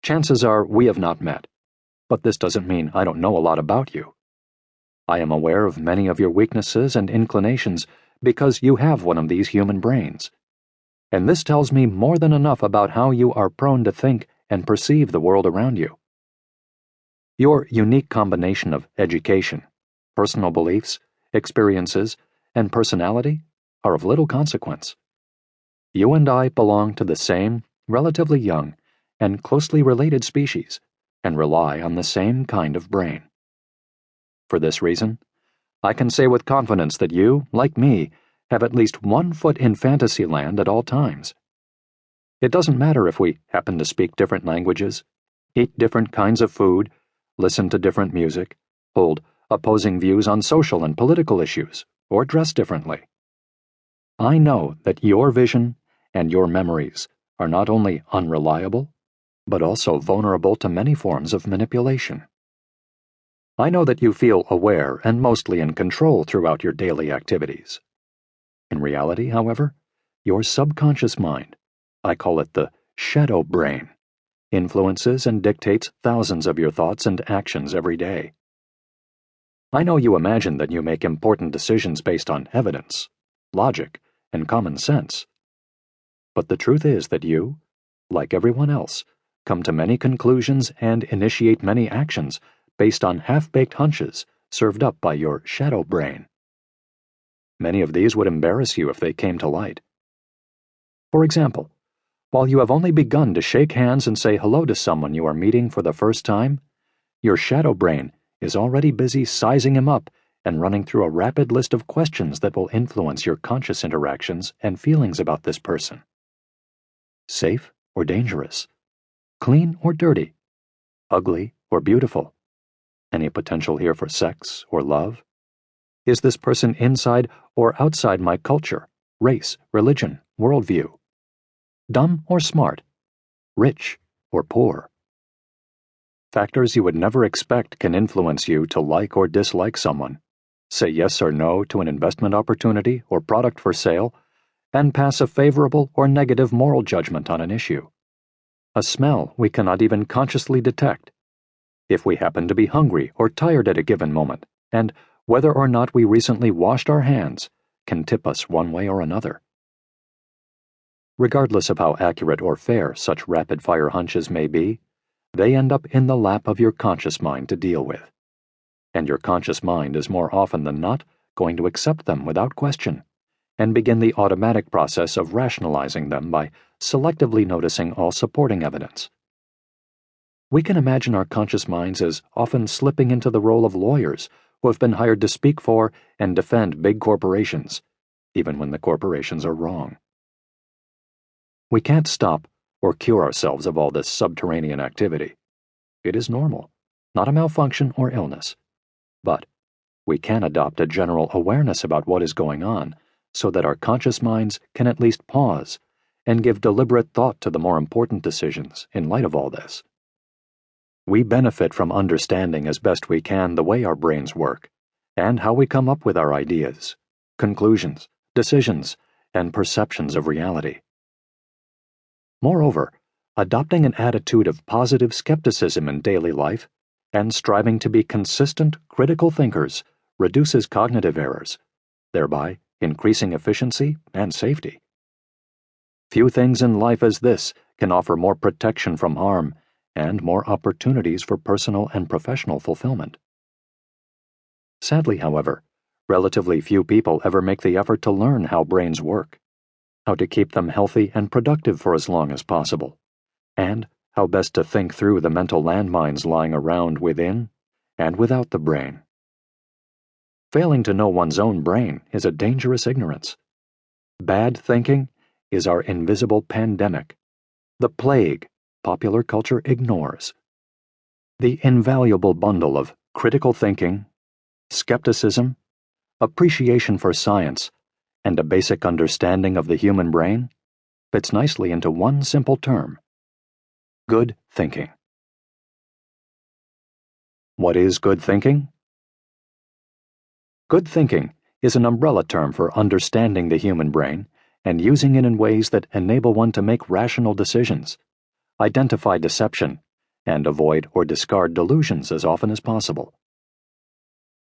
Chances are we have not met, but this doesn't mean I don't know a lot about you. I am aware of many of your weaknesses and inclinations because you have one of these human brains. And this tells me more than enough about how you are prone to think and perceive the world around you. Your unique combination of education, personal beliefs, experiences, and personality are of little consequence. You and I belong to the same, relatively young, and closely related species, and rely on the same kind of brain. For this reason, I can say with confidence that you, like me, have at least one foot in fantasy land at all times. It doesn't matter if we happen to speak different languages, eat different kinds of food, listen to different music, hold opposing views on social and political issues, or dress differently. I know that your vision and your memories are not only unreliable, but also vulnerable to many forms of manipulation. I know that you feel aware and mostly in control throughout your daily activities. In reality, however, your subconscious mind, I call it the shadow brain, influences and dictates thousands of your thoughts and actions every day. I know you imagine that you make important decisions based on evidence, logic, and common sense. But the truth is that you, like everyone else, come to many conclusions and initiate many actions based on half-baked hunches served up by your shadow brain. Many of these would embarrass you if they came to light. For example, while you have only begun to shake hands and say hello to someone you are meeting for the first time, your shadow brain is already busy sizing him up and running through a rapid list of questions that will influence your conscious interactions and feelings about this person. Safe or dangerous? Clean or dirty? Ugly or beautiful? Any potential here for sex or love? Is this person inside or outside my culture, race, religion, worldview? Dumb or smart? Rich or poor? Factors you would never expect can influence you to like or dislike someone, say yes or no to an investment opportunity or product for sale, and pass a favorable or negative moral judgment on an issue. A smell we cannot even consciously detect. If we happen to be hungry or tired at a given moment, and whether or not we recently washed our hands, can tip us one way or another. Regardless of how accurate or fair such rapid-fire hunches may be, they end up in the lap of your conscious mind to deal with. And your conscious mind is more often than not going to accept them without question, and begin the automatic process of rationalizing them by selectively noticing all supporting evidence. We can imagine our conscious minds as often slipping into the role of lawyers who have been hired to speak for and defend big corporations, even when the corporations are wrong. We can't stop or cure ourselves of all this subterranean activity. It is normal, not a malfunction or illness. But we can adopt a general awareness about what is going on so that our conscious minds can at least pause and give deliberate thought to the more important decisions in light of all this. We benefit from understanding as best we can the way our brains work and how we come up with our ideas, conclusions, decisions, and perceptions of reality. Moreover, adopting an attitude of positive skepticism in daily life and striving to be consistent, critical thinkers reduces cognitive errors, thereby increasing efficiency and safety. Few things in life as this can offer more protection from harm and more opportunities for personal and professional fulfillment. Sadly, however, relatively few people ever make the effort to learn how brains work, how to keep them healthy and productive for as long as possible, and how best to think through the mental landmines lying around within and without the brain. Failing to know one's own brain is a dangerous ignorance. Bad thinking is our invisible pandemic, the plague popular culture ignores. The invaluable bundle of critical thinking, skepticism, appreciation for science, and a basic understanding of the human brain fits nicely into one simple term: good thinking. What is good thinking? Good thinking is an umbrella term for understanding the human brain and using it in ways that enable one to make rational decisions, identify deception, and avoid or discard delusions as often as possible.